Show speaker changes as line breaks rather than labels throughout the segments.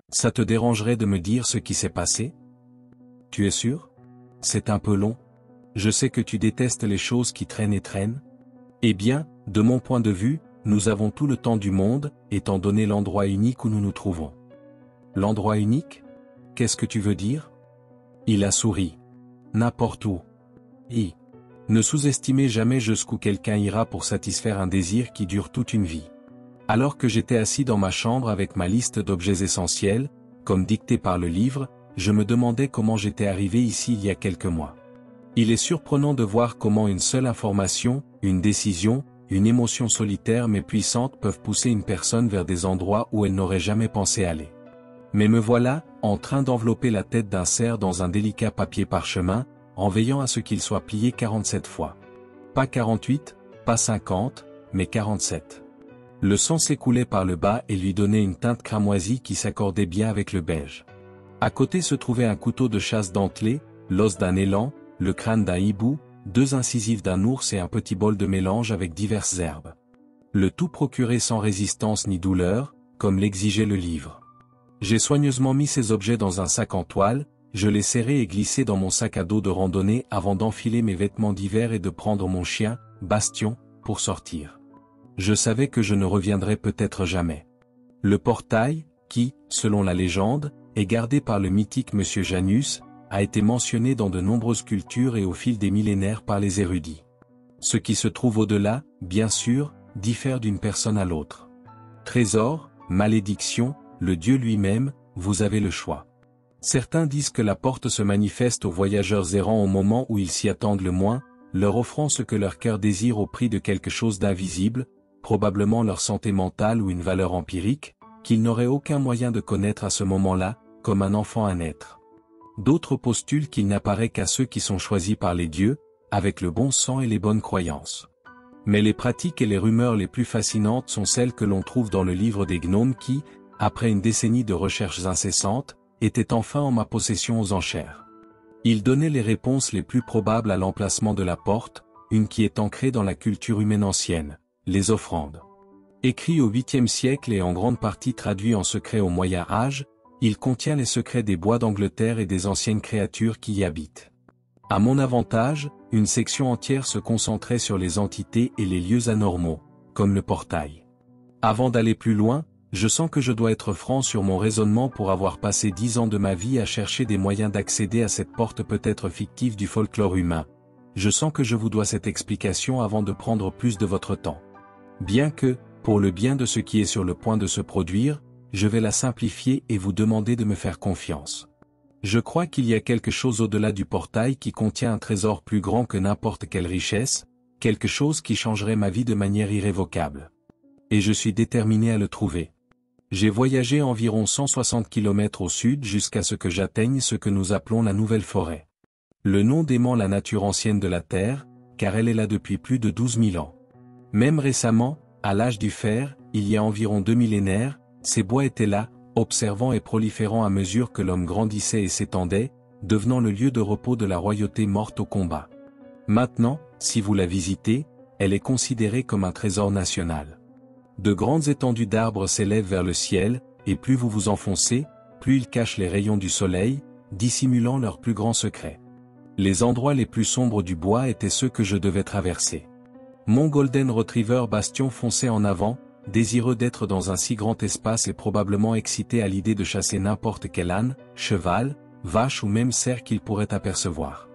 Ça te dérangerait de me dire ce qui s'est passé? Tu es sûr? C'est un peu long. Je sais que tu détestes les choses qui traînent et traînent. Eh bien, de mon point de vue, nous avons tout le temps du monde, étant donné l'endroit unique où nous nous trouvons. L'endroit unique? Qu'est-ce que tu veux dire? Il a souri. N'importe où. Ne sous-estimez jamais jusqu'où quelqu'un ira pour satisfaire un désir qui dure toute une vie. Alors que j'étais assis dans ma chambre avec ma liste d'objets essentiels, comme dicté par le livre, je me demandais comment j'étais arrivé ici il y a quelques mois. Il est surprenant de voir comment une seule information, une décision, une émotion solitaire mais puissante peuvent pousser une personne vers des endroits où elle n'aurait jamais pensé aller. Mais me voilà, en train d'envelopper la tête d'un cerf dans un délicat papier parchemin, en veillant à ce qu'il soit plié 47 fois. Pas 48, pas 50, mais 47. Le sang s'écoulait par le bas et lui donnait une teinte cramoisie qui s'accordait bien avec le beige. À côté se trouvait un couteau de chasse dentelé, l'os d'un élan, le crâne d'un hibou, 2 incisives d'un ours et un petit bol de mélange avec diverses herbes. Le tout procuré sans résistance ni douleur, comme l'exigeait le livre. J'ai soigneusement mis ces objets dans un sac en toile, je les serrai et glissé dans mon sac à dos de randonnée avant d'enfiler mes vêtements d'hiver et de prendre mon chien, Bastion, pour sortir. Je savais que je ne reviendrais peut-être jamais. Le portail, qui, selon la légende, est gardé par le mythique Monsieur Janus, a été mentionné dans de nombreuses cultures et au fil des millénaires par les érudits. Ce qui se trouve au-delà, bien sûr, diffère d'une personne à l'autre. Trésor, malédiction, le Dieu lui-même, vous avez le choix. Certains disent que la porte se manifeste aux voyageurs errants au moment où ils s'y attendent le moins, leur offrant ce que leur cœur désire au prix de quelque chose d'invisible, probablement leur santé mentale ou une valeur empirique, qu'ils n'auraient aucun moyen de connaître à ce moment-là, comme un enfant à naître. D'autres postulent qu'il n'apparaît qu'à ceux qui sont choisis par les dieux, avec le bon sens et les bonnes croyances. Mais les pratiques et les rumeurs les plus fascinantes sont celles que l'on trouve dans le livre des gnomes qui, après une décennie de recherches incessantes, était enfin en ma possession aux enchères. Il donnait les réponses les plus probables à l'emplacement de la porte, une qui est ancrée dans la culture humaine ancienne, les offrandes. Écrit au 8e siècle et en grande partie traduit en secret au Moyen Âge, il contient les secrets des bois d'Angleterre et des anciennes créatures qui y habitent. À mon avantage, une section entière se concentrait sur les entités et les lieux anormaux, comme le portail. Avant d'aller plus loin, je sens que je dois être franc sur mon raisonnement pour avoir passé 10 ans de ma vie à chercher des moyens d'accéder à cette porte peut-être fictive du folklore humain. Je sens que je vous dois cette explication avant de prendre plus de votre temps. Bien que, pour le bien de ce qui est sur le point de se produire, je vais la simplifier et vous demander de me faire confiance. Je crois qu'il y a quelque chose au-delà du portail qui contient un trésor plus grand que n'importe quelle richesse, quelque chose qui changerait ma vie de manière irrévocable. Et je suis déterminé à le trouver. J'ai voyagé environ 160 km au sud jusqu'à ce que j'atteigne ce que nous appelons la Nouvelle Forêt. Le nom dément la nature ancienne de la Terre, car elle est là depuis plus de 12 000 ans. Même récemment, à l'âge du fer, il y a environ 2 millénaires, ces bois étaient là, observant et proliférant à mesure que l'homme grandissait et s'étendait, devenant le lieu de repos de la royauté morte au combat. Maintenant, si vous la visitez, elle est considérée comme un trésor national. De grandes étendues d'arbres s'élèvent vers le ciel, et plus vous vous enfoncez, plus ils cachent les rayons du soleil, dissimulant leurs plus grands secrets. Les endroits les plus sombres du bois étaient ceux que je devais traverser. Mon Golden Retriever Bastion fonçait en avant, désireux d'être dans un si grand espace et probablement excité à l'idée de chasser n'importe quel âne, cheval, vache ou même cerf qu'il pourrait apercevoir.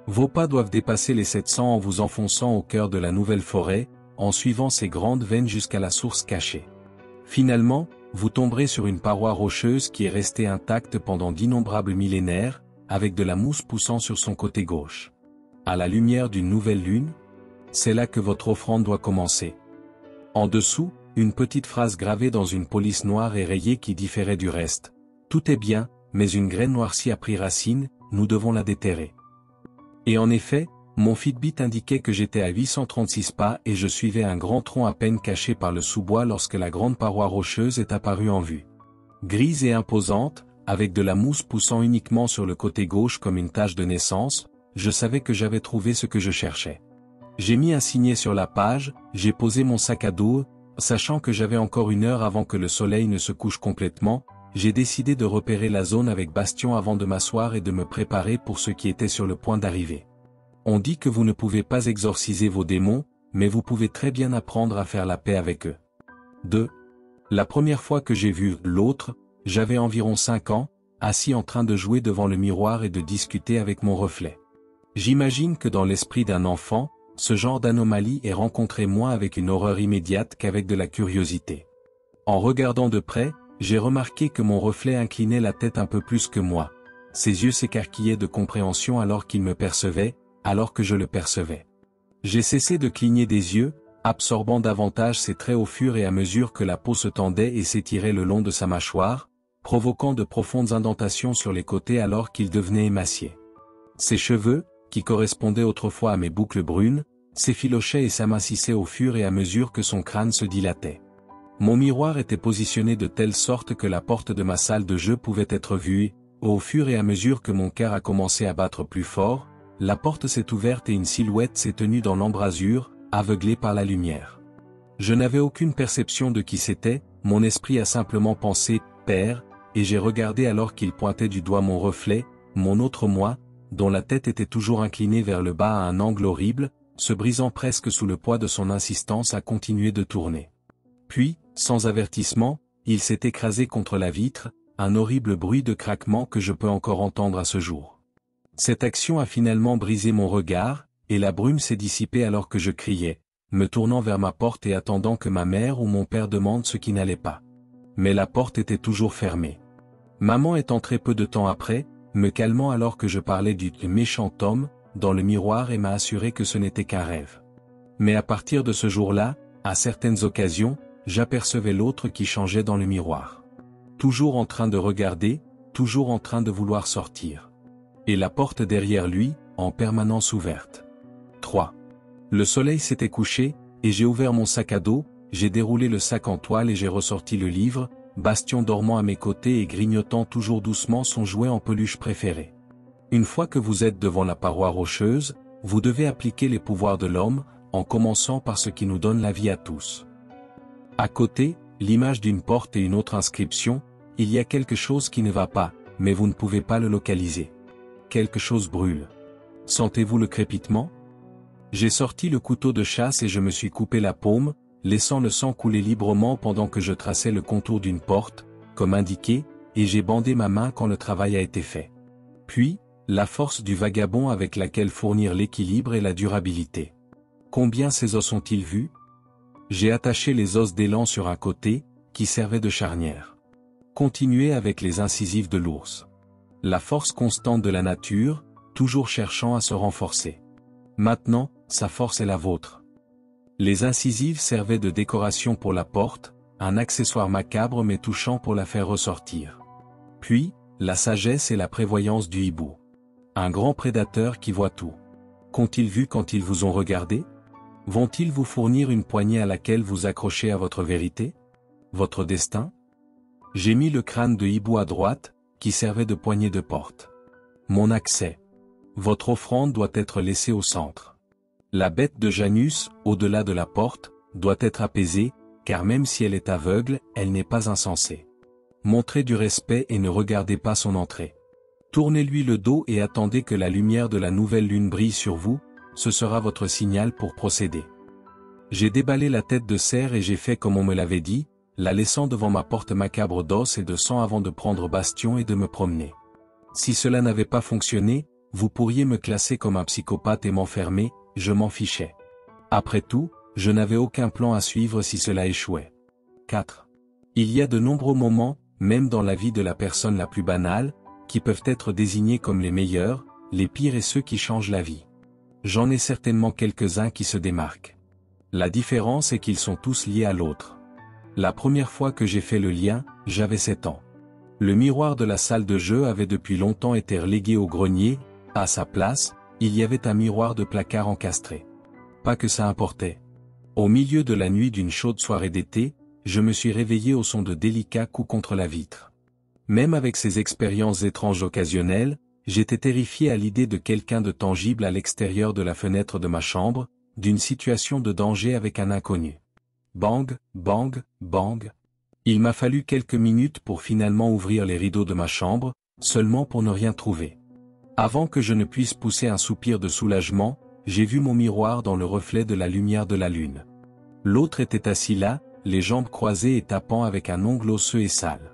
Vos pas doivent dépasser les 700 en vous enfonçant au cœur de la nouvelle forêt, en suivant ces grandes veines jusqu'à la source cachée. Finalement, vous tomberez sur une paroi rocheuse qui est restée intacte pendant d'innombrables millénaires, avec de la mousse poussant sur son côté gauche. À la lumière d'une nouvelle lune, c'est là que votre offrande doit commencer. En dessous, une petite phrase gravée dans une police noire et rayée qui différait du reste. Tout est bien, mais une graine noircie a pris racine, nous devons la déterrer. Et en effet, mon Fitbit indiquait que j'étais à 836 pas et je suivais un grand tronc à peine caché par le sous-bois lorsque la grande paroi rocheuse est apparue en vue. Grise et imposante, avec de la mousse poussant uniquement sur le côté gauche comme une tache de naissance, je savais que j'avais trouvé ce que je cherchais. J'ai mis un signet sur la page, j'ai posé mon sac à dos, sachant que j'avais encore 1 heure avant que le soleil ne se couche complètement, j'ai décidé de repérer la zone avec Bastion avant de m'asseoir et de me préparer pour ce qui était sur le point d'arriver. On dit que vous ne pouvez pas exorciser vos démons, mais vous pouvez très bien apprendre à faire la paix avec eux. 2. La première fois que j'ai vu l'autre, j'avais environ 5 ans, assis en train de jouer devant le miroir et de discuter avec mon reflet. J'imagine que dans l'esprit d'un enfant, ce genre d'anomalie est rencontré moins avec une horreur immédiate qu'avec de la curiosité. En regardant de près, j'ai remarqué que mon reflet inclinait la tête un peu plus que moi. Ses yeux s'écarquillaient de compréhension alors qu'il me percevait, alors que je le percevais. J'ai cessé de cligner des yeux, absorbant davantage ses traits au fur et à mesure que la peau se tendait et s'étirait le long de sa mâchoire, provoquant de profondes indentations sur les côtés alors qu'il devenait émacié. Ses cheveux, qui correspondaient autrefois à mes boucles brunes, s'effilochaient et s'amincissaient au fur et à mesure que son crâne se dilatait. Mon miroir était positionné de telle sorte que la porte de ma salle de jeu pouvait être vue et, au fur et à mesure que mon cœur a commencé à battre plus fort, la porte s'est ouverte et une silhouette s'est tenue dans l'embrasure, aveuglée par la lumière. Je n'avais aucune perception de qui c'était, mon esprit a simplement pensé « Père », et j'ai regardé alors qu'il pointait du doigt mon reflet, mon autre moi, dont la tête était toujours inclinée vers le bas à un angle horrible, se brisant presque sous le poids de son insistance à continuer de tourner. Puis, sans avertissement, il s'est écrasé contre la vitre, un horrible bruit de craquement que je peux encore entendre à ce jour. Cette action a finalement brisé mon regard, et la brume s'est dissipée alors que je criais, me tournant vers ma porte et attendant que ma mère ou mon père demandent ce qui n'allait pas. Mais la porte était toujours fermée. Maman est entrée peu de temps après, me calmant alors que je parlais du méchant homme, dans le miroir et m'a assuré que ce n'était qu'un rêve. Mais à partir de ce jour-là, à certaines occasions, j'apercevais l'autre qui changeait dans le miroir. Toujours en train de regarder, toujours en train de vouloir sortir. Et la porte derrière lui, en permanence ouverte. 3. Le soleil s'était couché, et j'ai ouvert mon sac à dos, j'ai déroulé le sac en toile et j'ai ressorti le livre, Bastion dormant à mes côtés et grignotant toujours doucement son jouet en peluche préféré. Une fois que vous êtes devant la paroi rocheuse, vous devez appliquer les pouvoirs de l'homme, en commençant par ce qui nous donne la vie à tous. À côté, l'image d'une porte et une autre inscription, il y a quelque chose qui ne va pas, mais vous ne pouvez pas le localiser. Quelque chose brûle. Sentez-vous le crépitement? J'ai sorti le couteau de chasse et je me suis coupé la paume, laissant le sang couler librement pendant que je traçais le contour d'une porte, comme indiqué, et j'ai bandé ma main quand le travail a été fait. Puis, la force du vagabond avec laquelle fournir l'équilibre et la durabilité. Combien ces os ont-ils vus? J'ai attaché les os d'élan sur un côté, qui servait de charnière. Continuez avec les incisives de l'ours. La force constante de la nature, toujours cherchant à se renforcer. Maintenant, sa force est la vôtre. Les incisives servaient de décoration pour la porte, un accessoire macabre mais touchant pour la faire ressortir. Puis, la sagesse et la prévoyance du hibou. Un grand prédateur qui voit tout. Qu'ont-ils vu quand ils vous ont regardé? Vont-ils vous fournir une poignée à laquelle vous accrochez à votre vérité? Votre destin? J'ai mis le crâne de hibou à droite, qui servait de poignée de porte. Mon accès. Votre offrande doit être laissée au centre. La bête de Janus, au-delà de la porte, doit être apaisée, car même si elle est aveugle, elle n'est pas insensée. Montrez du respect et ne regardez pas son entrée. Tournez-lui le dos et attendez que la lumière de la nouvelle lune brille sur vous, ce sera votre signal pour procéder. J'ai déballé la tête de cerf et j'ai fait comme on me l'avait dit, la laissant devant ma porte macabre d'os et de sang avant de prendre Bastion et de me promener. Si cela n'avait pas fonctionné, vous pourriez me classer comme un psychopathe et m'enfermer, je m'en fichais. Après tout, je n'avais aucun plan à suivre si cela échouait. 4. Il y a de nombreux moments, même dans la vie de la personne la plus banale, qui peuvent être désignés comme les meilleurs, les pires et ceux qui changent la vie. J'en ai certainement quelques-uns qui se démarquent. La différence est qu'ils sont tous liés à l'autre. La première fois que j'ai fait le lien, j'avais 7 ans. Le miroir de la salle de jeu avait depuis longtemps été relégué au grenier, à sa place, il y avait un miroir de placard encastré. Pas que ça importait. Au milieu de la nuit d'une chaude soirée d'été, je me suis réveillé au son de délicats coups contre la vitre. Même avec ces expériences étranges occasionnelles, j'étais terrifié à l'idée de quelqu'un de tangible à l'extérieur de la fenêtre de ma chambre, d'une situation de danger avec un inconnu. Bang, bang, bang. Il m'a fallu quelques minutes pour finalement ouvrir les rideaux de ma chambre, seulement pour ne rien trouver. Avant que je ne puisse pousser un soupir de soulagement, j'ai vu mon miroir dans le reflet de la lumière de la lune. L'autre était assis là, les jambes croisées et tapant avec un ongle osseux et sale.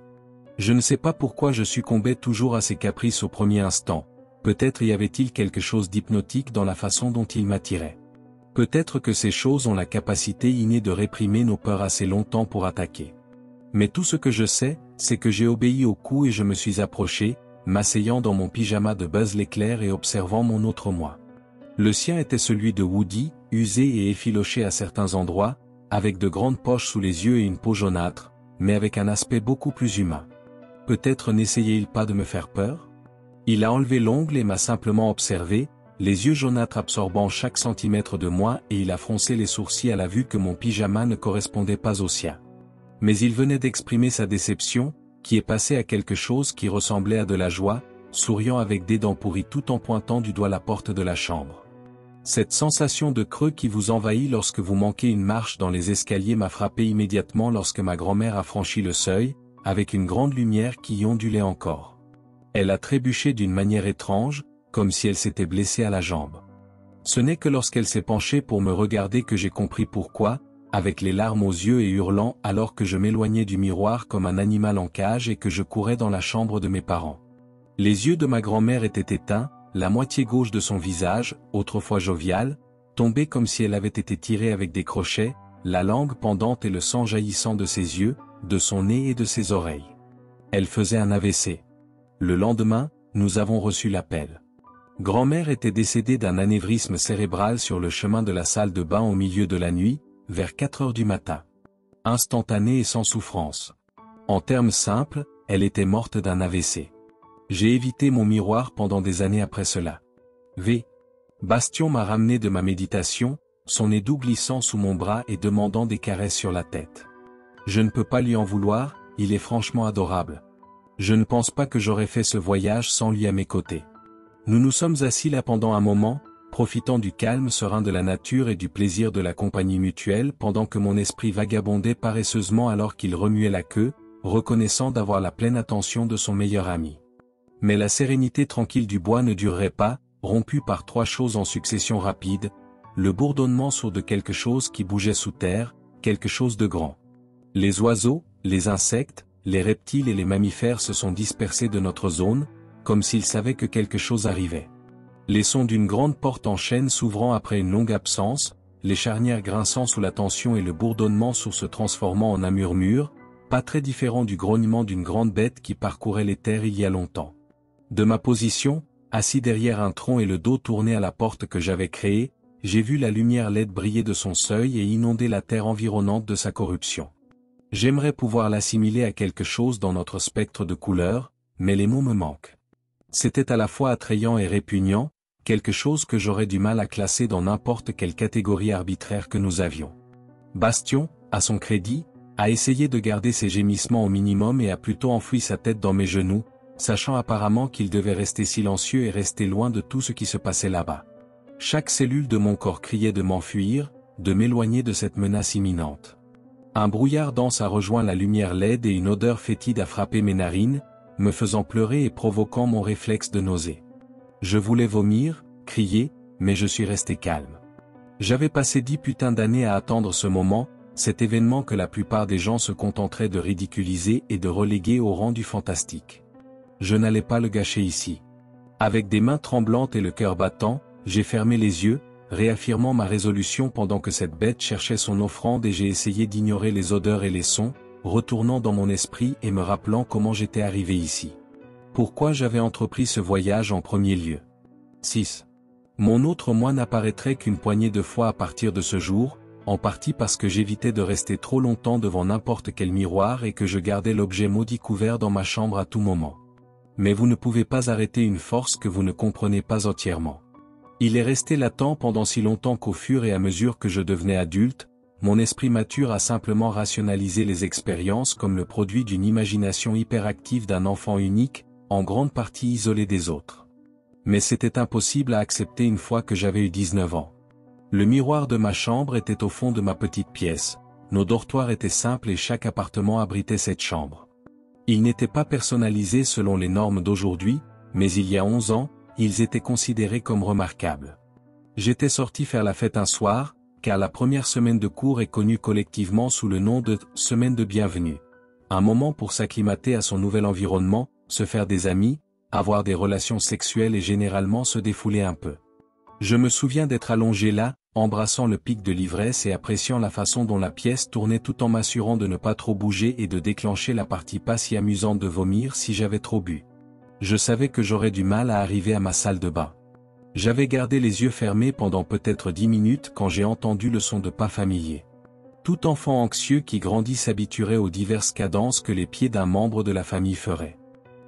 Je ne sais pas pourquoi je succombais toujours à ses caprices au premier instant, peut-être y avait-il quelque chose d'hypnotique dans la façon dont il m'attirait. Peut-être que ces choses ont la capacité innée de réprimer nos peurs assez longtemps pour attaquer. Mais tout ce que je sais, c'est que j'ai obéi au coup et je me suis approché, m'asseyant dans mon pyjama de Buzz l'éclair et observant mon autre moi. Le sien était celui de Woody, usé et effiloché à certains endroits, avec de grandes poches sous les yeux et une peau jaunâtre, mais avec un aspect beaucoup plus humain. Peut-être n'essayait-il pas de me faire peur? Il a enlevé l'ongle et m'a simplement observé, les yeux jaunâtres absorbant chaque centimètre de moi et il a froncé les sourcils à la vue que mon pyjama ne correspondait pas au sien. Mais il venait d'exprimer sa déception, qui est passée à quelque chose qui ressemblait à de la joie, souriant avec des dents pourries tout en pointant du doigt la porte de la chambre. Cette sensation de creux qui vous envahit lorsque vous manquez une marche dans les escaliers m'a frappé immédiatement lorsque ma grand-mère a franchi le seuil, avec une grande lumière qui y ondulait encore. Elle a trébuché d'une manière étrange, comme si elle s'était blessée à la jambe. Ce n'est que lorsqu'elle s'est penchée pour me regarder que j'ai compris pourquoi, avec les larmes aux yeux et hurlant alors que je m'éloignais du miroir comme un animal en cage et que je courais dans la chambre de mes parents. Les yeux de ma grand-mère étaient éteints, la moitié gauche de son visage, autrefois jovial, tombait comme si elle avait été tirée avec des crochets, la langue pendante et le sang jaillissant de ses yeux, de son nez et de ses oreilles. Elle faisait un AVC. Le lendemain, nous avons reçu l'appel. Grand-mère était décédée d'un anévrisme cérébral sur le chemin de la salle de bain au milieu de la nuit, vers 4 heures du matin. Instantanée et sans souffrance. En termes simples, elle était morte d'un AVC. J'ai évité mon miroir pendant des années après cela. Bastion m'a ramené de ma méditation, son nez doux glissant sous mon bras et demandant des caresses sur la tête. Je ne peux pas lui en vouloir, il est franchement adorable. Je ne pense pas que j'aurais fait ce voyage sans lui à mes côtés. Nous nous sommes assis là pendant un moment, profitant du calme serein de la nature et du plaisir de la compagnie mutuelle pendant que mon esprit vagabondait paresseusement alors qu'il remuait la queue, reconnaissant d'avoir la pleine attention de son meilleur ami. Mais la sérénité tranquille du bois ne durerait pas, rompue par 3 choses en succession rapide, le bourdonnement sourd de quelque chose qui bougeait sous terre, quelque chose de grand. Les oiseaux, les insectes, les reptiles et les mammifères se sont dispersés de notre zone, comme s'ils savaient que quelque chose arrivait. Les sons d'une grande porte en chêne s'ouvrant après une longue absence, les charnières grinçant sous la tension et le bourdonnement sourd se transformant en un murmure, pas très différent du grognement d'une grande bête qui parcourait les terres il y a longtemps. De ma position, assis derrière un tronc et le dos tourné à la porte que j'avais créée, j'ai vu la lumière laide briller de son seuil et inonder la terre environnante de sa corruption. J'aimerais pouvoir l'assimiler à quelque chose dans notre spectre de couleurs, mais les mots me manquent. C'était à la fois attrayant et répugnant, quelque chose que j'aurais du mal à classer dans n'importe quelle catégorie arbitraire que nous avions. Bastion, à son crédit, a essayé de garder ses gémissements au minimum et a plutôt enfoui sa tête dans mes genoux, sachant apparemment qu'il devait rester silencieux et rester loin de tout ce qui se passait là-bas. Chaque cellule de mon corps criait de m'enfuir, de m'éloigner de cette menace imminente. Un brouillard dense a rejoint la lumière laide et une odeur fétide a frappé mes narines, me faisant pleurer et provoquant mon réflexe de nausée. Je voulais vomir, crier, mais je suis resté calme. J'avais passé 10 putains d'années à attendre ce moment, cet événement que la plupart des gens se contenteraient de ridiculiser et de reléguer au rang du fantastique. Je n'allais pas le gâcher ici. Avec des mains tremblantes et le cœur battant, j'ai fermé les yeux, réaffirmant ma résolution pendant que cette bête cherchait son offrande et j'ai essayé d'ignorer les odeurs et les sons, retournant dans mon esprit et me rappelant comment j'étais arrivé ici. Pourquoi j'avais entrepris ce voyage en premier lieu. 6. Mon autre moi n'apparaîtrait qu'une poignée de fois à partir de ce jour, en partie parce que j'évitais de rester trop longtemps devant n'importe quel miroir et que je gardais l'objet maudit couvert dans ma chambre à tout moment. Mais vous ne pouvez pas arrêter une force que vous ne comprenez pas entièrement. Il est resté latent pendant si longtemps qu'au fur et à mesure que je devenais adulte, mon esprit mature a simplement rationalisé les expériences comme le produit d'une imagination hyperactive d'un enfant unique, en grande partie isolé des autres. Mais c'était impossible à accepter une fois que j'avais eu 19 ans. Le miroir de ma chambre était au fond de ma petite pièce, nos dortoirs étaient simples et chaque appartement abritait cette chambre. Ils n'étaient pas personnalisés selon les normes d'aujourd'hui, mais il y a 11 ans, ils étaient considérés comme remarquables. J'étais sorti faire la fête un soir, car la première semaine de cours est connue collectivement sous le nom de « semaine de bienvenue ». Un moment pour s'acclimater à son nouvel environnement, se faire des amis, avoir des relations sexuelles et généralement se défouler un peu. Je me souviens d'être allongé là, embrassant le pic de l'ivresse et appréciant la façon dont la pièce tournait tout en m'assurant de ne pas trop bouger et de déclencher la partie pas si amusante de vomir si j'avais trop bu. Je savais que j'aurais du mal à arriver à ma salle de bain. J'avais gardé les yeux fermés pendant peut-être 10 minutes quand j'ai entendu le son de pas familiers. Tout enfant anxieux qui grandit s'habituerait aux diverses cadences que les pieds d'un membre de la famille feraient.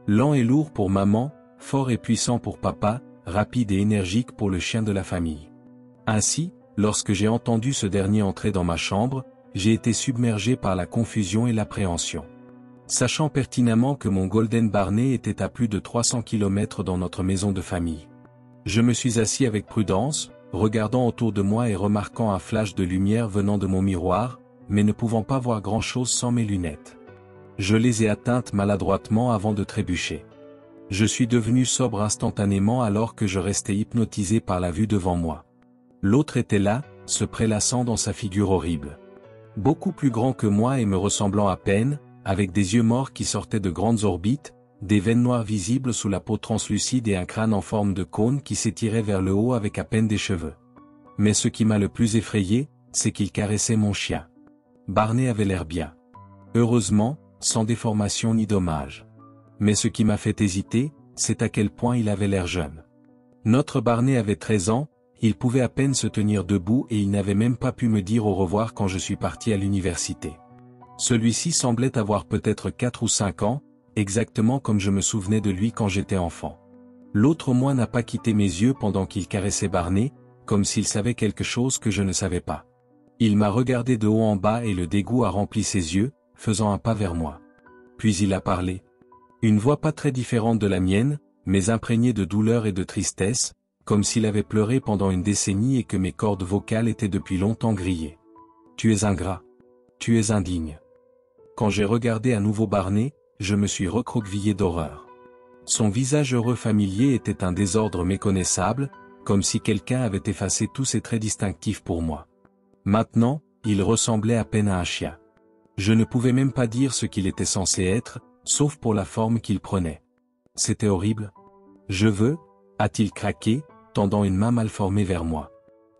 Lent et lourd pour maman, fort et puissant pour papa, rapide et énergique pour le chien de la famille. Ainsi, lorsque j'ai entendu ce dernier entrer dans ma chambre, j'ai été submergé par la confusion et l'appréhension. Sachant pertinemment que mon Golden Barney était à plus de 300 km dans notre maison de famille. Je me suis assis avec prudence, regardant autour de moi et remarquant un flash de lumière venant de mon miroir, mais ne pouvant pas voir grand-chose sans mes lunettes. Je les ai atteintes maladroitement avant de trébucher. Je suis devenu sobre instantanément alors que je restais hypnotisé par la vue devant moi. L'autre était là, se prélassant dans sa figure horrible. Beaucoup plus grand que moi et me ressemblant à peine, avec des yeux morts qui sortaient de grandes orbites, des veines noires visibles sous la peau translucide et un crâne en forme de cône qui s'étirait vers le haut avec à peine des cheveux. Mais ce qui m'a le plus effrayé, c'est qu'il caressait mon chien. Barney avait l'air bien. Heureusement, sans déformation ni dommage. Mais ce qui m'a fait hésiter, c'est à quel point il avait l'air jeune. Notre Barney avait 13 ans, il pouvait à peine se tenir debout et il n'avait même pas pu me dire au revoir quand je suis parti à l'université. Celui-ci semblait avoir peut-être 4 ou 5 ans, exactement comme je me souvenais de lui quand j'étais enfant. L'autre moi n'a pas quitté mes yeux pendant qu'il caressait Barney, comme s'il savait quelque chose que je ne savais pas. Il m'a regardé de haut en bas et le dégoût a rempli ses yeux, faisant un pas vers moi. Puis il a parlé. Une voix pas très différente de la mienne, mais imprégnée de douleur et de tristesse, comme s'il avait pleuré pendant une décennie et que mes cordes vocales étaient depuis longtemps grillées. Tu es ingrat. Tu es indigne. Quand j'ai regardé à nouveau Barney, je me suis recroquevillé d'horreur. Son visage heureux familier était un désordre méconnaissable, comme si quelqu'un avait effacé tous ses traits distinctifs pour moi. Maintenant, il ressemblait à peine à un chien. Je ne pouvais même pas dire ce qu'il était censé être, sauf pour la forme qu'il prenait. C'était horrible. Je veux, a-t-il craqué, tendant une main mal formée vers moi.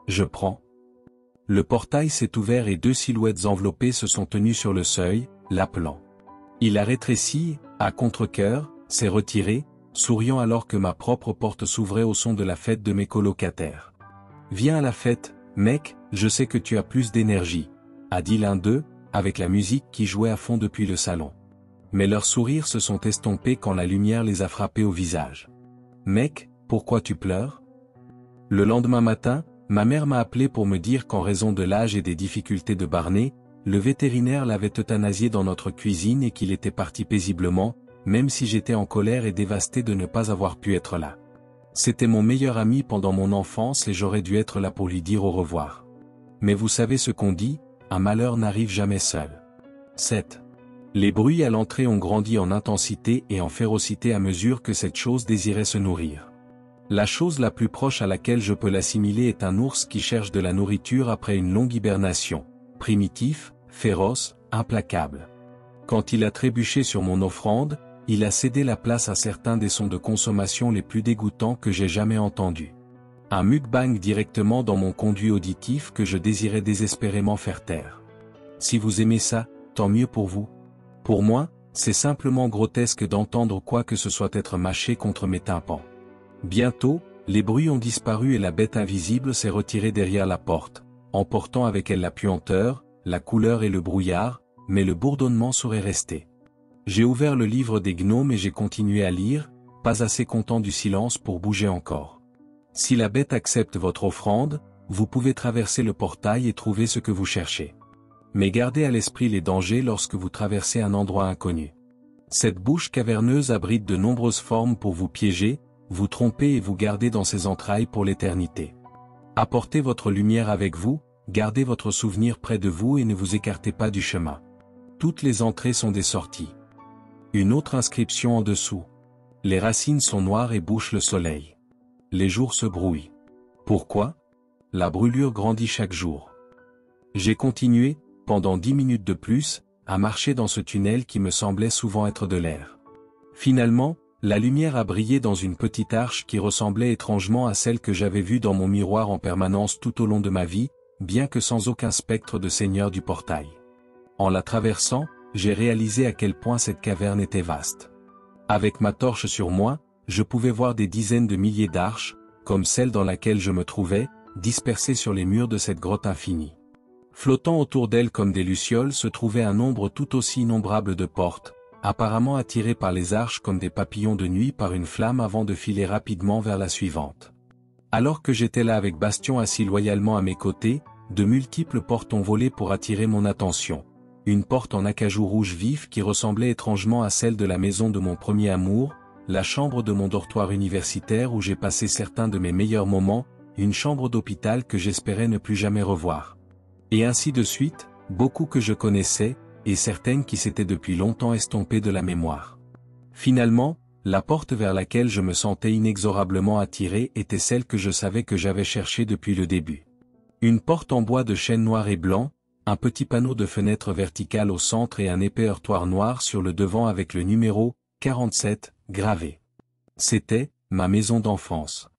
Je prends. Le portail s'est ouvert et 2 silhouettes enveloppées se sont tenues sur le seuil, l'appelant. Il a rétréci, à contre-cœur, s'est retiré, souriant alors que ma propre porte s'ouvrait au son de la fête de mes colocataires. « Viens à la fête, mec, je sais que tu as plus d'énergie », a dit l'un d'eux, avec la musique qui jouait à fond depuis le salon. Mais leurs sourires se sont estompés quand la lumière les a frappés au visage. « Mec, pourquoi tu pleures ?» Le lendemain matin, ma mère m'a appelé pour me dire qu'en raison de l'âge et des difficultés de Barney, le vétérinaire l'avait euthanasié dans notre cuisine et qu'il était parti paisiblement, même si j'étais en colère et dévasté de ne pas avoir pu être là. C'était mon meilleur ami pendant mon enfance et j'aurais dû être là pour lui dire au revoir. Mais vous savez ce qu'on dit, un malheur n'arrive jamais seul. 7. Les bruits à l'entrée ont grandi en intensité et en férocité à mesure que cette chose désirait se nourrir. La chose la plus proche à laquelle je peux l'assimiler est un ours qui cherche de la nourriture après une longue hibernation, primitif, féroce, implacable. Quand il a trébuché sur mon offrande, il a cédé la place à certains des sons de consommation les plus dégoûtants que j'ai jamais entendus. Un mukbang directement dans mon conduit auditif que je désirais désespérément faire taire. Si vous aimez ça, tant mieux pour vous. Pour moi, c'est simplement grotesque d'entendre quoi que ce soit être mâché contre mes tympans. Bientôt, les bruits ont disparu et la bête invisible s'est retirée derrière la porte, emportant avec elle la puanteur, la couleur et le brouillard, mais le bourdonnement saurait rester. J'ai ouvert le livre des gnomes et j'ai continué à lire, pas assez content du silence pour bouger encore. Si la bête accepte votre offrande, vous pouvez traverser le portail et trouver ce que vous cherchez. Mais gardez à l'esprit les dangers lorsque vous traversez un endroit inconnu. Cette bouche caverneuse abrite de nombreuses formes pour vous piéger, vous tromper et vous garder dans ses entrailles pour l'éternité. Apportez votre lumière avec vous, gardez votre souvenir près de vous et ne vous écartez pas du chemin. Toutes les entrées sont des sorties. Une autre inscription en dessous. Les racines sont noires et bouchent le soleil. Les jours se brouillent. Pourquoi? La brûlure grandit chaque jour. J'ai continué, pendant 10 minutes de plus, à marcher dans ce tunnel qui me semblait souvent être de l'air. Finalement, la lumière a brillé dans une petite arche qui ressemblait étrangement à celle que j'avais vue dans mon miroir en permanence tout au long de ma vie, bien que sans aucun spectre de seigneur du portail. En la traversant, j'ai réalisé à quel point cette caverne était vaste. Avec ma torche sur moi, je pouvais voir des dizaines de milliers d'arches, comme celle dans laquelle je me trouvais, dispersées sur les murs de cette grotte infinie. Flottant autour d'elle comme des lucioles se trouvait un nombre tout aussi innombrable de portes, apparemment attirées par les arches comme des papillons de nuit par une flamme avant de filer rapidement vers la suivante. Alors que j'étais là avec Bastion assis loyalement à mes côtés, de multiples portes ont volé pour attirer mon attention. Une porte en acajou rouge vif qui ressemblait étrangement à celle de la maison de mon premier amour, la chambre de mon dortoir universitaire où j'ai passé certains de mes meilleurs moments, une chambre d'hôpital que j'espérais ne plus jamais revoir. Et ainsi de suite, beaucoup que je connaissais, et certaines qui s'étaient depuis longtemps estompées de la mémoire. Finalement, la porte vers laquelle je me sentais inexorablement attiré était celle que je savais que j'avais cherchée depuis le début. Une porte en bois de chêne noir et blanc, un petit panneau de fenêtre verticale au centre et un épais heurtoir noir sur le devant avec le numéro 47 gravé. C'était ma maison d'enfance.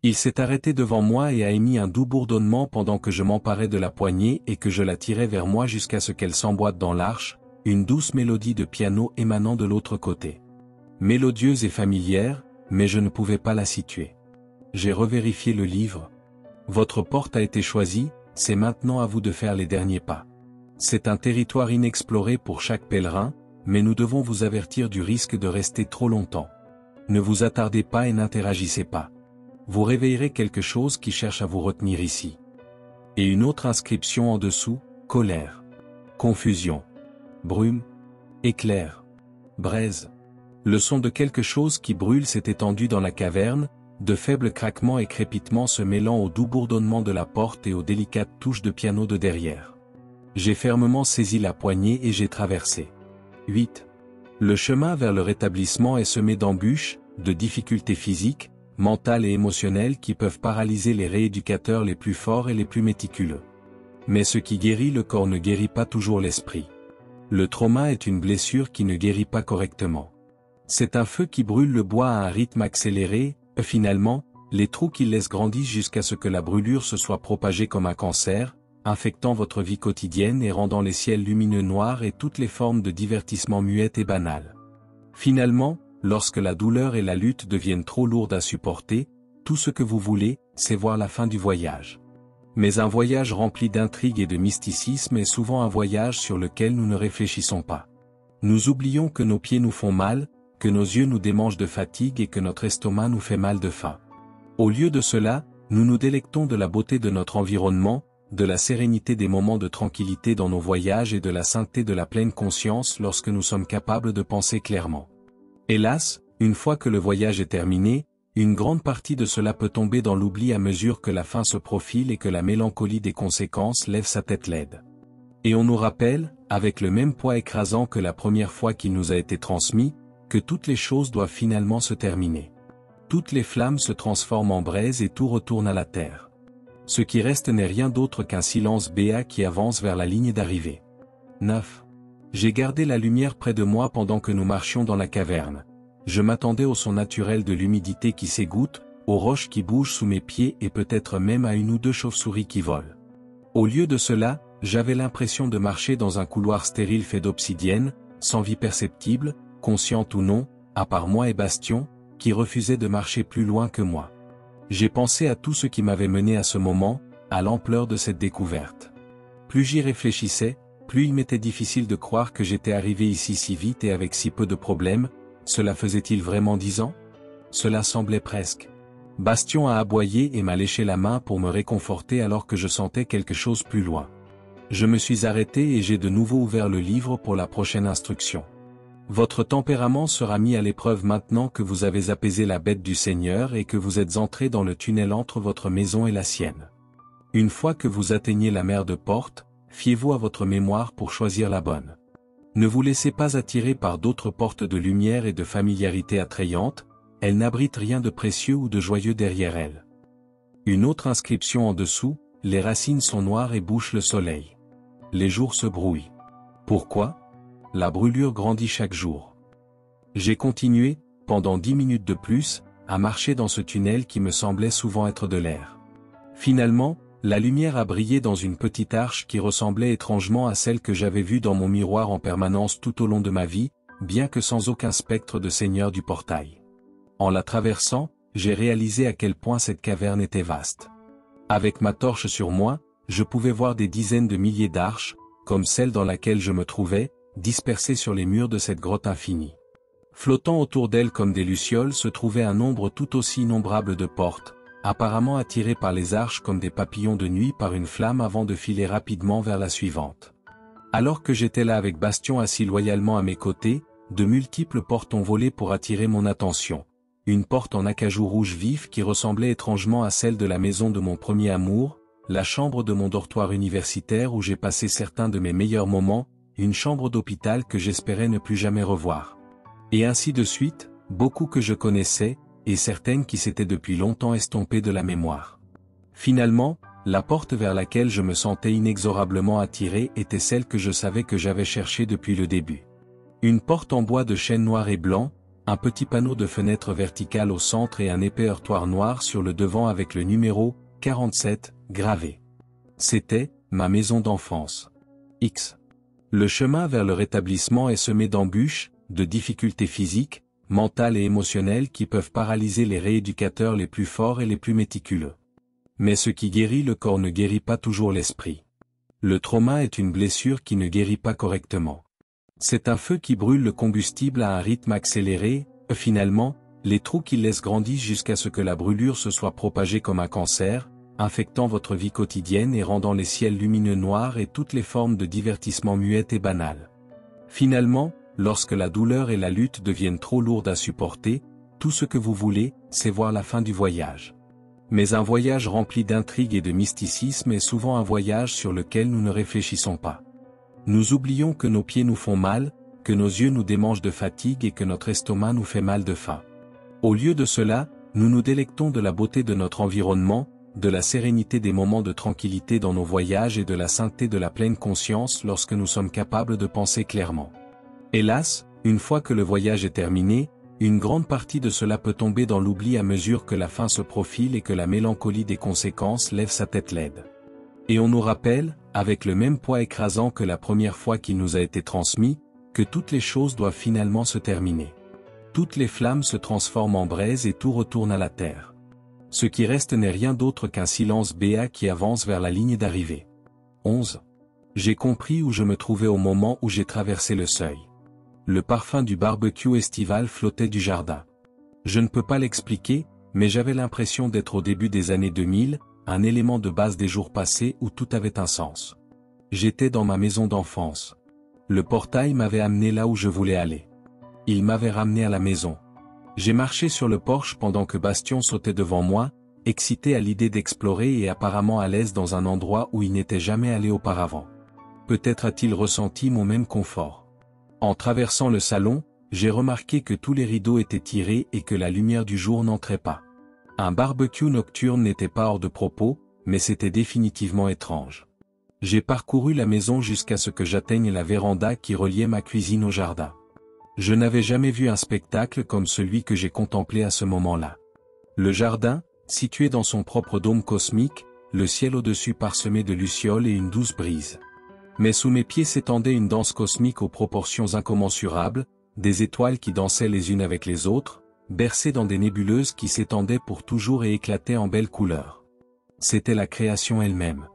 Il s'est arrêté devant moi et a émis un doux bourdonnement pendant que je m'emparais de la poignée et que je la tirais vers moi jusqu'à ce qu'elle s'emboîte dans l'arche, une douce mélodie de piano émanant de l'autre côté. Mélodieuse et familière, mais je ne pouvais pas la situer. J'ai revérifié le livre. Votre porte a été choisie, c'est maintenant à vous de faire les derniers pas. C'est un territoire inexploré pour chaque pèlerin, mais nous devons vous avertir du risque de rester trop longtemps. Ne vous attardez pas et n'interagissez pas. Vous réveillerez quelque chose qui cherche à vous retenir ici. Et une autre inscription en dessous, colère, confusion, brume, éclair, braise. Le son de quelque chose qui brûle s'est étendu dans la caverne, de faibles craquements et crépitements se mêlant au doux bourdonnement de la porte et aux délicates touches de piano de derrière. J'ai fermement saisi la poignée et j'ai traversé. 8. Le chemin vers le rétablissement est semé d'embûches, de difficultés physiques, mentales et émotionnelles qui peuvent paralyser les rééducateurs les plus forts et les plus méticuleux. Mais ce qui guérit le corps ne guérit pas toujours l'esprit. Le trauma est une blessure qui ne guérit pas correctement. C'est un feu qui brûle le bois à un rythme accéléré, et finalement, les trous qu'il laisse grandissent jusqu'à ce que la brûlure se soit propagée comme un cancer, infectant votre vie quotidienne et rendant les ciels lumineux noirs et toutes les formes de divertissement muettes et banales. Finalement, lorsque la douleur et la lutte deviennent trop lourdes à supporter, tout ce que vous voulez, c'est voir la fin du voyage. Mais un voyage rempli d'intrigue et de mysticisme est souvent un voyage sur lequel nous ne réfléchissons pas. Nous oublions que nos pieds nous font mal, que nos yeux nous démangent de fatigue et que notre estomac nous fait mal de faim. Au lieu de cela, nous nous délectons de la beauté de notre environnement, de la sérénité des moments de tranquillité dans nos voyages et de la sainteté de la pleine conscience lorsque nous sommes capables de penser clairement. Hélas, une fois que le voyage est terminé, une grande partie de cela peut tomber dans l'oubli à mesure que la fin se profile et que la mélancolie des conséquences lève sa tête laide. Et on nous rappelle, avec le même poids écrasant que la première fois qu'il nous a été transmis, que toutes les choses doivent finalement se terminer. Toutes les flammes se transforment en braise et tout retourne à la terre. Ce qui reste n'est rien d'autre qu'un silence béat qui avance vers la ligne d'arrivée. 9. J'ai gardé la lumière près de moi pendant que nous marchions dans la caverne. Je m'attendais au son naturel de l'humidité qui s'égoutte, aux roches qui bougent sous mes pieds et peut-être même à une ou deux chauves-souris qui volent. Au lieu de cela, j'avais l'impression de marcher dans un couloir stérile fait d'obsidienne, sans vie perceptible, consciente ou non, à part moi et Bastion, qui refusait de marcher plus loin que moi. J'ai pensé à tout ce qui m'avait mené à ce moment, à l'ampleur de cette découverte. Plus j'y réfléchissais, plus il m'était difficile de croire que j'étais arrivé ici si vite et avec si peu de problèmes. Cela faisait-il vraiment 10 ans? Cela semblait presque. Bastion a aboyé et m'a léché la main pour me réconforter alors que je sentais quelque chose plus loin. Je me suis arrêté et j'ai de nouveau ouvert le livre pour la prochaine instruction. Votre tempérament sera mis à l'épreuve maintenant que vous avez apaisé la bête du Seigneur et que vous êtes entré dans le tunnel entre votre maison et la sienne. Une fois que vous atteignez la mer de portes, fiez-vous à votre mémoire pour choisir la bonne. Ne vous laissez pas attirer par d'autres portes de lumière et de familiarité attrayantes, elles n'abritent rien de précieux ou de joyeux derrière elles. Une autre inscription en dessous, les racines sont noires et bouchent le soleil. Les jours se brouillent. Pourquoi? La brûlure grandit chaque jour. J'ai continué, pendant 10 minutes de plus, à marcher dans ce tunnel qui me semblait souvent être de l'air. Finalement, la lumière a brillé dans une petite arche qui ressemblait étrangement à celle que j'avais vue dans mon miroir en permanence tout au long de ma vie, bien que sans aucun spectre de seigneur du portail. En la traversant, j'ai réalisé à quel point cette caverne était vaste. Avec ma torche sur moi, je pouvais voir des dizaines de milliers d'arches, comme celle dans laquelle je me trouvais, dispersées sur les murs de cette grotte infinie. Flottant autour d'elle comme des lucioles se trouvait un nombre tout aussi innombrable de portes, apparemment attirées par les arches comme des papillons de nuit par une flamme avant de filer rapidement vers la suivante. Alors que j'étais là avec Bastion assis loyalement à mes côtés, de multiples portes ont volé pour attirer mon attention. Une porte en acajou rouge vif qui ressemblait étrangement à celle de la maison de mon premier amour, la chambre de mon dortoir universitaire où j'ai passé certains de mes meilleurs moments, une chambre d'hôpital que j'espérais ne plus jamais revoir. Et ainsi de suite, beaucoup que je connaissais, et certaines qui s'étaient depuis longtemps estompées de la mémoire. Finalement, la porte vers laquelle je me sentais inexorablement attiré était celle que je savais que j'avais cherchée depuis le début. Une porte en bois de chêne noir et blanc, un petit panneau de fenêtre verticale au centre et un épais heurtoir noir sur le devant avec le numéro 47 gravé. C'était ma maison d'enfance. X. Le chemin vers le rétablissement est semé d'embûches, de difficultés physiques, mentales et émotionnelles qui peuvent paralyser les rééducateurs les plus forts et les plus méticuleux. Mais ce qui guérit le corps ne guérit pas toujours l'esprit. Le trauma est une blessure qui ne guérit pas correctement. C'est un feu qui brûle le combustible à un rythme accéléré, finalement, les trous qu'il laisse grandissent jusqu'à ce que la brûlure se soit propagée comme un cancer, infectant votre vie quotidienne et rendant les ciels lumineux noirs et toutes les formes de divertissement muettes et banales. Finalement, lorsque la douleur et la lutte deviennent trop lourdes à supporter, tout ce que vous voulez, c'est voir la fin du voyage. Mais un voyage rempli d'intrigue et de mysticisme est souvent un voyage sur lequel nous ne réfléchissons pas. Nous oublions que nos pieds nous font mal, que nos yeux nous démangent de fatigue et que notre estomac nous fait mal de faim. Au lieu de cela, nous nous délectons de la beauté de notre environnement, de la sérénité des moments de tranquillité dans nos voyages et de la sainteté de la pleine conscience lorsque nous sommes capables de penser clairement. Hélas, une fois que le voyage est terminé, une grande partie de cela peut tomber dans l'oubli à mesure que la fin se profile et que la mélancolie des conséquences lève sa tête laide. Et on nous rappelle, avec le même poids écrasant que la première fois qu'il nous a été transmis, que toutes les choses doivent finalement se terminer. Toutes les flammes se transforment en braise et tout retourne à la terre. Ce qui reste n'est rien d'autre qu'un silence béat qui avance vers la ligne d'arrivée. 11. J'ai compris où je me trouvais au moment où j'ai traversé le seuil. Le parfum du barbecue estival flottait du jardin. Je ne peux pas l'expliquer, mais j'avais l'impression d'être au début des années 2000, un élément de base des jours passés où tout avait un sens. J'étais dans ma maison d'enfance. Le portail m'avait amené là où je voulais aller. Il m'avait ramené à la maison. J'ai marché sur le porche pendant que Bastion sautait devant moi, excité à l'idée d'explorer et apparemment à l'aise dans un endroit où il n'était jamais allé auparavant. Peut-être a-t-il ressenti mon même confort. En traversant le salon, j'ai remarqué que tous les rideaux étaient tirés et que la lumière du jour n'entrait pas. Un barbecue nocturne n'était pas hors de propos, mais c'était définitivement étrange. J'ai parcouru la maison jusqu'à ce que j'atteigne la véranda qui reliait ma cuisine au jardin. Je n'avais jamais vu un spectacle comme celui que j'ai contemplé à ce moment-là. Le jardin, situé dans son propre dôme cosmique, le ciel au-dessus parsemé de lucioles et une douce brise. Mais sous mes pieds s'étendait une danse cosmique aux proportions incommensurables, des étoiles qui dansaient les unes avec les autres, bercées dans des nébuleuses qui s'étendaient pour toujours et éclataient en belles couleurs. C'était la création elle-même.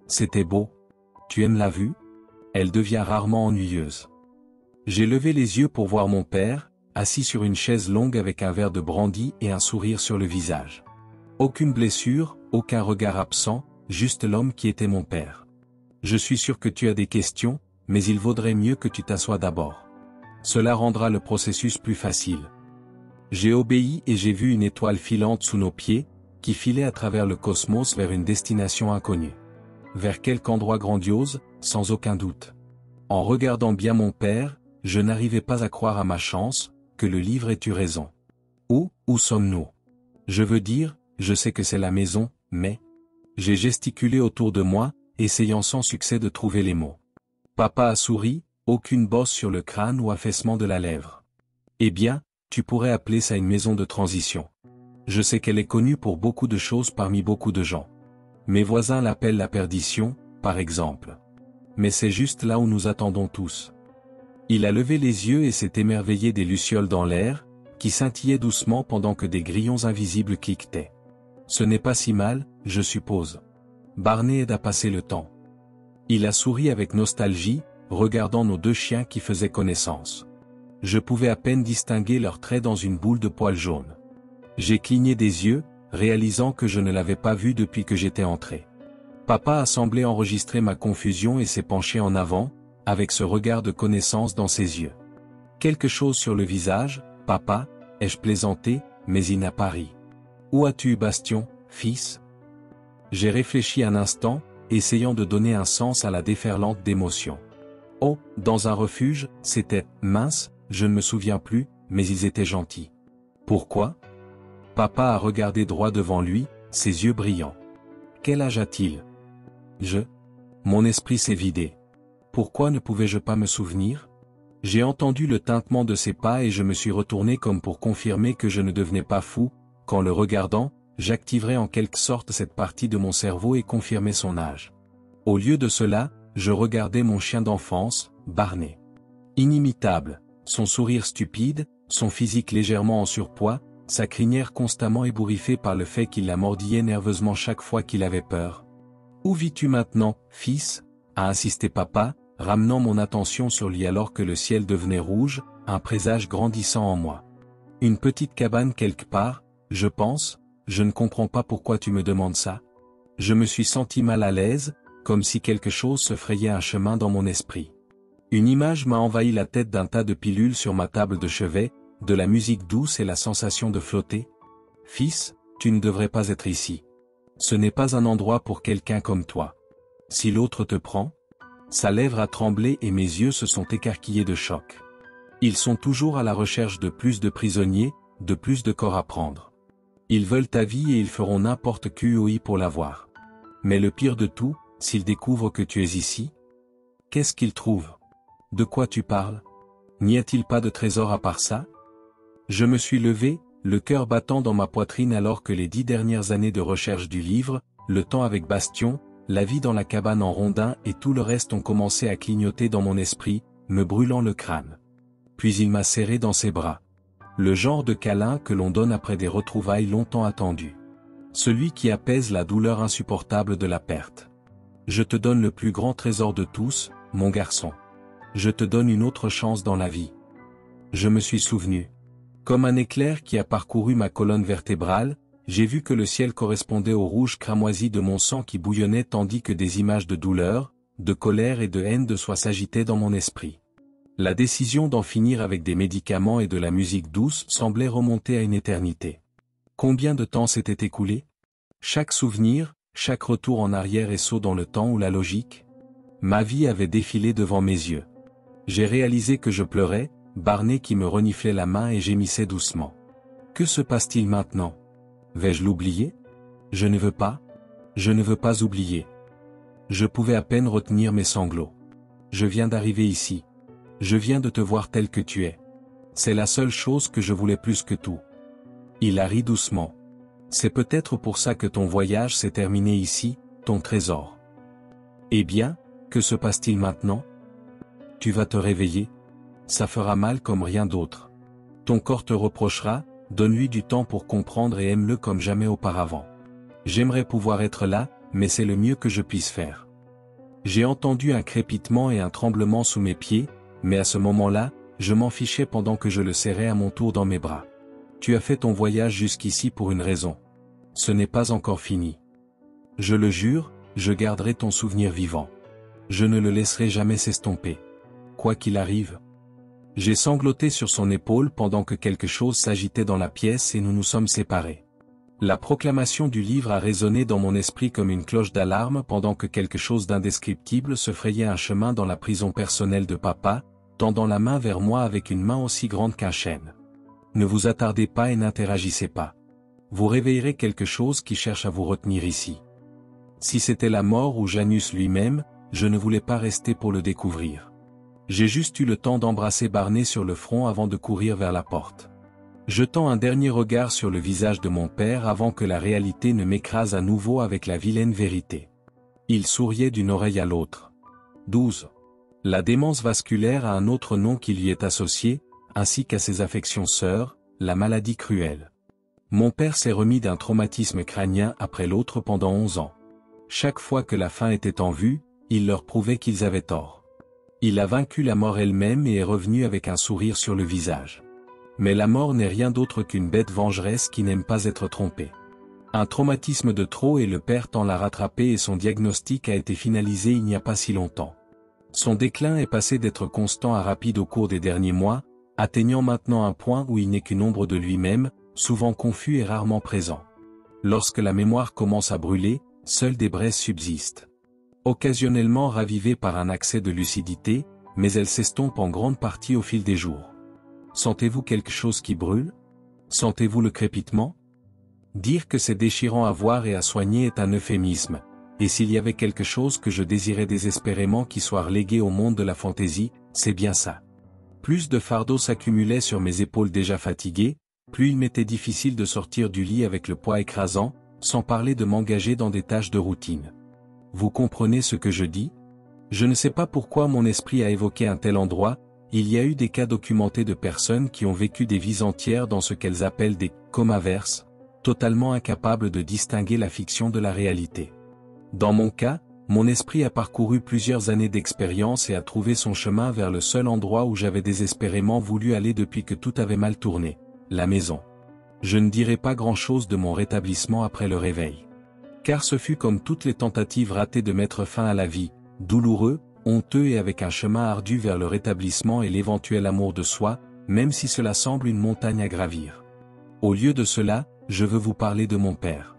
C'était beau. Tu aimes la vue? Elle devient rarement ennuyeuse. J'ai levé les yeux pour voir mon père, assis sur une chaise longue avec un verre de brandy et un sourire sur le visage. Aucune blessure, aucun regard absent, juste l'homme qui était mon père. Je suis sûr que tu as des questions, mais il vaudrait mieux que tu t'assoies d'abord. Cela rendra le processus plus facile. J'ai obéi et j'ai vu une étoile filante sous nos pieds, qui filait à travers le cosmos vers une destination inconnue. Vers quelque endroit grandiose, sans aucun doute. En regardant bien mon père, je n'arrivais pas à croire à ma chance, que le livre ait eu raison. Où sommes-nous? Je veux dire, je sais que c'est la maison, mais... J'ai gesticulé autour de moi, essayant sans succès de trouver les mots. Papa a souri, aucune bosse sur le crâne ou affaissement de la lèvre. Eh bien, tu pourrais appeler ça une maison de transition. Je sais qu'elle est connue pour beaucoup de choses parmi beaucoup de gens. Mes voisins l'appellent la perdition, par exemple. Mais c'est juste là où nous attendons tous. Il a levé les yeux et s'est émerveillé des lucioles dans l'air, qui scintillaient doucement pendant que des grillons invisibles cliquetaient. Ce n'est pas si mal, je suppose. Barney aide à passer le temps. Il a souri avec nostalgie, regardant nos deux chiens qui faisaient connaissance. Je pouvais à peine distinguer leurs traits dans une boule de poils jaunes. J'ai cligné des yeux, réalisant que je ne l'avais pas vu depuis que j'étais entré. Papa a semblé enregistrer ma confusion et s'est penché en avant, avec ce regard de connaissance dans ses yeux. Quelque chose sur le visage, papa, ai-je plaisanté, mais il n'a pas ri. Où as-tu eu Bastion, fils? J'ai réfléchi un instant, essayant de donner un sens à la déferlante d'émotions. Oh, dans un refuge, c'était, mince, je ne me souviens plus, mais ils étaient gentils. Pourquoi? Papa a regardé droit devant lui, ses yeux brillants. Quel âge a-t-il? Mon esprit s'est vidé. Pourquoi ne pouvais-je pas me souvenir? J'ai entendu le tintement de ses pas et je me suis retourné comme pour confirmer que je ne devenais pas fou, qu'en le regardant, j'activerais en quelque sorte cette partie de mon cerveau et confirmer son âge. Au lieu de cela, je regardais mon chien d'enfance, Barney. Inimitable, son sourire stupide, son physique légèrement en surpoids, sa crinière constamment ébouriffée par le fait qu'il la mordillait nerveusement chaque fois qu'il avait peur. « Où vis-tu maintenant, fils ?» a insisté papa, ramenant mon attention sur lui alors que le ciel devenait rouge, un présage grandissant en moi. « Une petite cabane quelque part, je pense, je ne comprends pas pourquoi tu me demandes ça. » Je me suis senti mal à l'aise, comme si quelque chose se frayait un chemin dans mon esprit. Une image m'a envahi la tête d'un tas de pilules sur ma table de chevet, de la musique douce et la sensation de flotter. « Fils, tu ne devrais pas être ici. Ce n'est pas un endroit pour quelqu'un comme toi. Si l'autre te prend ?» Sa lèvre a tremblé et mes yeux se sont écarquillés de choc. Ils sont toujours à la recherche de plus de prisonniers, de plus de corps à prendre. Ils veulent ta vie et ils feront n'importe quoi pour l'avoir. Mais le pire de tout, s'ils découvrent que tu es ici, qu'est-ce qu'ils trouvent? De quoi tu parles? N'y a-t-il pas de trésor à part ça? Je me suis levé, le cœur battant dans ma poitrine alors que les 10 dernières années de recherche du livre, le temps avec Bastion, la vie dans la cabane en rondin et tout le reste ont commencé à clignoter dans mon esprit, me brûlant le crâne. Puis il m'a serré dans ses bras. Le genre de câlin que l'on donne après des retrouvailles longtemps attendues. Celui qui apaise la douleur insupportable de la perte. Je te donne le plus grand trésor de tous, mon garçon. Je te donne une autre chance dans la vie. Je me suis souvenu. Comme un éclair qui a parcouru ma colonne vertébrale, j'ai vu que le ciel correspondait au rouge cramoisi de mon sang qui bouillonnait tandis que des images de douleur, de colère et de haine de soi s'agitaient dans mon esprit. La décision d'en finir avec des médicaments et de la musique douce semblait remonter à une éternité. Combien de temps s'était écoulé? Chaque souvenir, chaque retour en arrière et saut dans le temps ou la logique? Ma vie avait défilé devant mes yeux. J'ai réalisé que je pleurais, Barney qui me reniflait la main et gémissait doucement. Que se passe-t-il maintenant? Vais-je l'oublier? Je ne veux pas. Je ne veux pas oublier. Je pouvais à peine retenir mes sanglots. Je viens d'arriver ici. Je viens de te voir tel que tu es. C'est la seule chose que je voulais plus que tout. Il a ri doucement. C'est peut-être pour ça que ton voyage s'est terminé ici, ton trésor. Eh bien, que se passe-t-il maintenant? Tu vas te réveiller. Ça fera mal comme rien d'autre. Ton corps te reprochera, donne-lui du temps pour comprendre et aime-le comme jamais auparavant. J'aimerais pouvoir être là, mais c'est le mieux que je puisse faire. J'ai entendu un crépitement et un tremblement sous mes pieds, mais à ce moment-là, je m'en fichais pendant que je le serrais à mon tour dans mes bras. Tu as fait ton voyage jusqu'ici pour une raison. Ce n'est pas encore fini. Je le jure, je garderai ton souvenir vivant. Je ne le laisserai jamais s'estomper. Quoi qu'il arrive. J'ai sangloté sur son épaule pendant que quelque chose s'agitait dans la pièce et nous nous sommes séparés. La proclamation du livre a résonné dans mon esprit comme une cloche d'alarme pendant que quelque chose d'indescriptible se frayait un chemin dans la prison personnelle de papa, tendant la main vers moi avec une main aussi grande qu'un chêne. Ne vous attardez pas et n'interagissez pas. Vous réveillerez quelque chose qui cherche à vous retenir ici. Si c'était la mort ou Janus lui-même, je ne voulais pas rester pour le découvrir. J'ai juste eu le temps d'embrasser Barney sur le front avant de courir vers la porte. Jetant un dernier regard sur le visage de mon père avant que la réalité ne m'écrase à nouveau avec la vilaine vérité. Il souriait d'une oreille à l'autre. 12. La démence vasculaire a un autre nom qui lui est associé, ainsi qu'à ses affections sœurs, la maladie cruelle. Mon père s'est remis d'un traumatisme crânien après l'autre pendant 11 ans. Chaque fois que la fin était en vue, il leur prouvait qu'ils avaient tort. Il a vaincu la mort elle-même et est revenu avec un sourire sur le visage. Mais la mort n'est rien d'autre qu'une bête vengeresse qui n'aime pas être trompée. Un traumatisme de trop et le père tend l'a rattrapé et son diagnostic a été finalisé il n'y a pas si longtemps. Son déclin est passé d'être constant à rapide au cours des derniers mois, atteignant maintenant un point où il n'est qu'une ombre de lui-même, souvent confus et rarement présent. Lorsque la mémoire commence à brûler, seules des braises subsistent. Occasionnellement ravivées par un accès de lucidité, mais elles s'estompent en grande partie au fil des jours. Sentez-vous quelque chose qui brûle? Sentez-vous le crépitement? Dire que c'est déchirant à voir et à soigner est un euphémisme, et s'il y avait quelque chose que je désirais désespérément qui soit relégué au monde de la fantaisie, c'est bien ça. Plus de fardeau s'accumulait sur mes épaules déjà fatiguées, plus il m'était difficile de sortir du lit avec le poids écrasant, sans parler de m'engager dans des tâches de routine. Vous comprenez ce que je dis? Je ne sais pas pourquoi mon esprit a évoqué un tel endroit. Il y a eu des cas documentés de personnes qui ont vécu des vies entières dans ce qu'elles appellent des « comaverses », totalement incapables de distinguer la fiction de la réalité. Dans mon cas, mon esprit a parcouru plusieurs années d'expérience et a trouvé son chemin vers le seul endroit où j'avais désespérément voulu aller depuis que tout avait mal tourné, la maison. Je ne dirai pas grand-chose de mon rétablissement après le réveil. Car ce fut comme toutes les tentatives ratées de mettre fin à la vie, douloureux, honteux et avec un chemin ardu vers le rétablissement et l'éventuel amour de soi, même si cela semble une montagne à gravir. Au lieu de cela, je veux vous parler de mon père.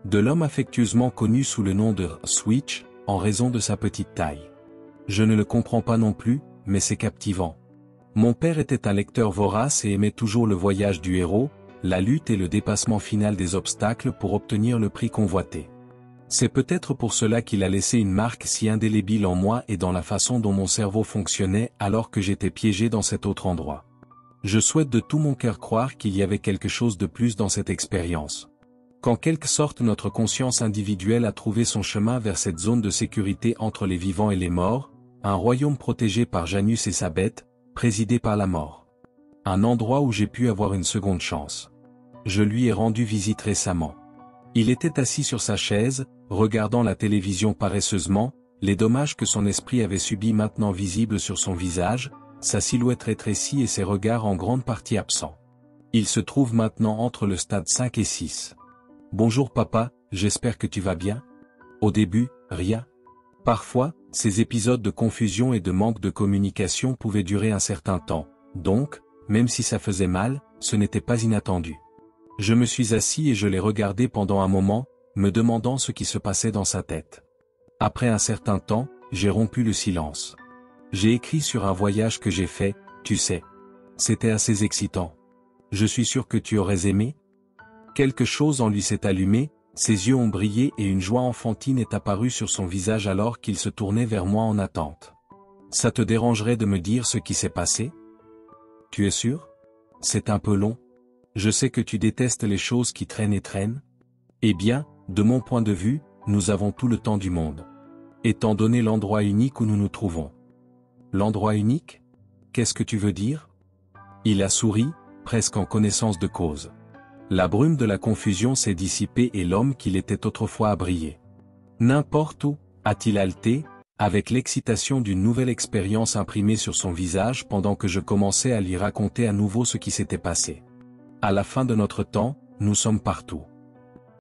De l'homme affectueusement connu sous le nom de Switch, en raison de sa petite taille. Je ne le comprends pas non plus, mais c'est captivant. Mon père était un lecteur vorace et aimait toujours le voyage du héros, la lutte et le dépassement final des obstacles pour obtenir le prix convoité. C'est peut-être pour cela qu'il a laissé une marque si indélébile en moi et dans la façon dont mon cerveau fonctionnait alors que j'étais piégé dans cet autre endroit. Je souhaite de tout mon cœur croire qu'il y avait quelque chose de plus dans cette expérience. Qu'en quelque sorte notre conscience individuelle a trouvé son chemin vers cette zone de sécurité entre les vivants et les morts, un royaume protégé par Janus et sa bête, présidé par la mort. Un endroit où j'ai pu avoir une seconde chance. Je lui ai rendu visite récemment. Il était assis sur sa chaise, regardant la télévision paresseusement, les dommages que son esprit avait subis maintenant visibles sur son visage, sa silhouette rétrécie et ses regards en grande partie absents. Il se trouve maintenant entre le stade 5 et 6. Bonjour papa, j'espère que tu vas bien? Au début, rien. Parfois, ces épisodes de confusion et de manque de communication pouvaient durer un certain temps, donc, même si ça faisait mal, ce n'était pas inattendu. Je me suis assis et je l'ai regardé pendant un moment, me demandant ce qui se passait dans sa tête. Après un certain temps, j'ai rompu le silence. J'ai écrit sur un voyage que j'ai fait, tu sais. C'était assez excitant. Je suis sûr que tu aurais aimé. Quelque chose en lui s'est allumé, ses yeux ont brillé et une joie enfantine est apparue sur son visage alors qu'il se tournait vers moi en attente. Ça te dérangerait de me dire ce qui s'est passé? Tu es sûr? C'est un peu long. Je sais que tu détestes les choses qui traînent et traînent. Eh bien, de mon point de vue, nous avons tout le temps du monde. Étant donné l'endroit unique où nous nous trouvons. L'endroit unique? Qu'est-ce que tu veux dire? Il a souri, presque en connaissance de cause. La brume de la confusion s'est dissipée et l'homme qu'il était autrefois a brillé. N'importe où, a-t-il haleté, avec l'excitation d'une nouvelle expérience imprimée sur son visage pendant que je commençais à lui raconter à nouveau ce qui s'était passé. À la fin de notre temps, nous sommes partout.